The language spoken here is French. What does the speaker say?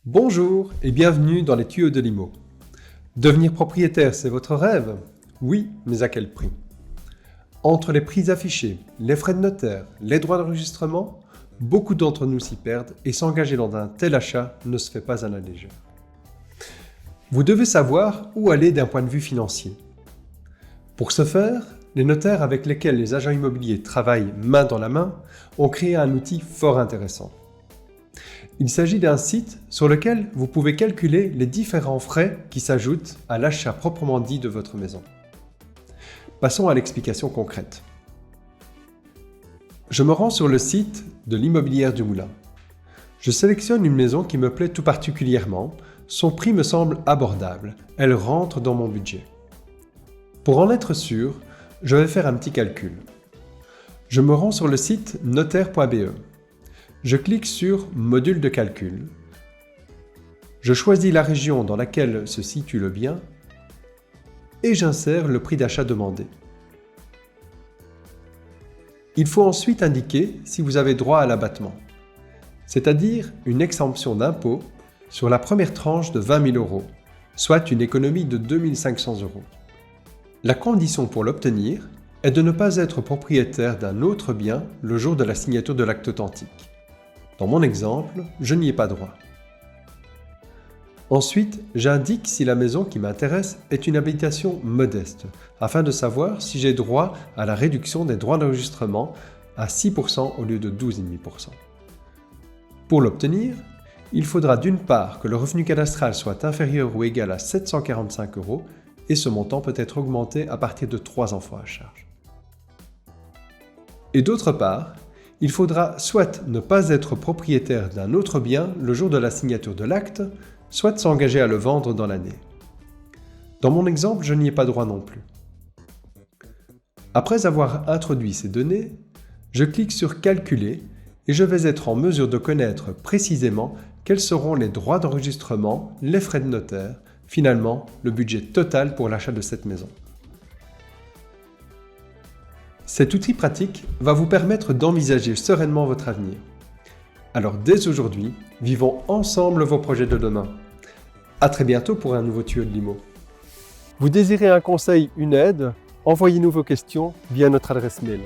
Bonjour et bienvenue dans les tuyaux de l'IMO. Devenir propriétaire, c'est votre rêve? Oui, mais à quel prix? Entre les prix affichés, les frais de notaire, les droits d'enregistrement, beaucoup d'entre nous s'y perdent et s'engager dans un tel achat ne se fait pas à la légère. Vous devez savoir où aller d'un point de vue financier. Pour ce faire, les notaires avec lesquels les agents immobiliers travaillent main dans la main ont créé un outil fort intéressant. Il s'agit d'un site sur lequel vous pouvez calculer les différents frais qui s'ajoutent à l'achat proprement dit de votre maison. Passons à l'explication concrète. Je me rends sur le site de l'Immobilière du Moulin. Je sélectionne une maison qui me plaît tout particulièrement. Son prix me semble abordable. Elle rentre dans mon budget. Pour en être sûr, je vais faire un petit calcul. Je me rends sur le site notaire.be. Je clique sur « Module de calcul ». Je choisis la région dans laquelle se situe le bien et j'insère le prix d'achat demandé. Il faut ensuite indiquer si vous avez droit à l'abattement, c'est-à-dire une exemption d'impôt sur la première tranche de 20 000 €, soit une économie de 2 500 €. La condition pour l'obtenir est de ne pas être propriétaire d'un autre bien le jour de la signature de l'acte authentique. Dans mon exemple, je n'y ai pas droit. Ensuite, j'indique si la maison qui m'intéresse est une habitation modeste, afin de savoir si j'ai droit à la réduction des droits d'enregistrement à 6% au lieu de 12,5%. Pour l'obtenir, il faudra d'une part que le revenu cadastral soit inférieur ou égal à 745 € et ce montant peut être augmenté à partir de 3 enfants à charge. Et d'autre part, il faudra soit ne pas être propriétaire d'un autre bien le jour de la signature de l'acte, soit s'engager à le vendre dans l'année. Dans mon exemple, je n'y ai pas droit non plus. Après avoir introduit ces données, je clique sur « Calculer » et je vais être en mesure de connaître précisément quels seront les droits d'enregistrement, les frais de notaire, finalement le budget total pour l'achat de cette maison. Cet outil pratique va vous permettre d'envisager sereinement votre avenir. Alors dès aujourd'hui, vivons ensemble vos projets de demain. À très bientôt pour un nouveau tuyau de l'IMO. Vous désirez un conseil, une aide? Envoyez-nous vos questions via notre adresse mail.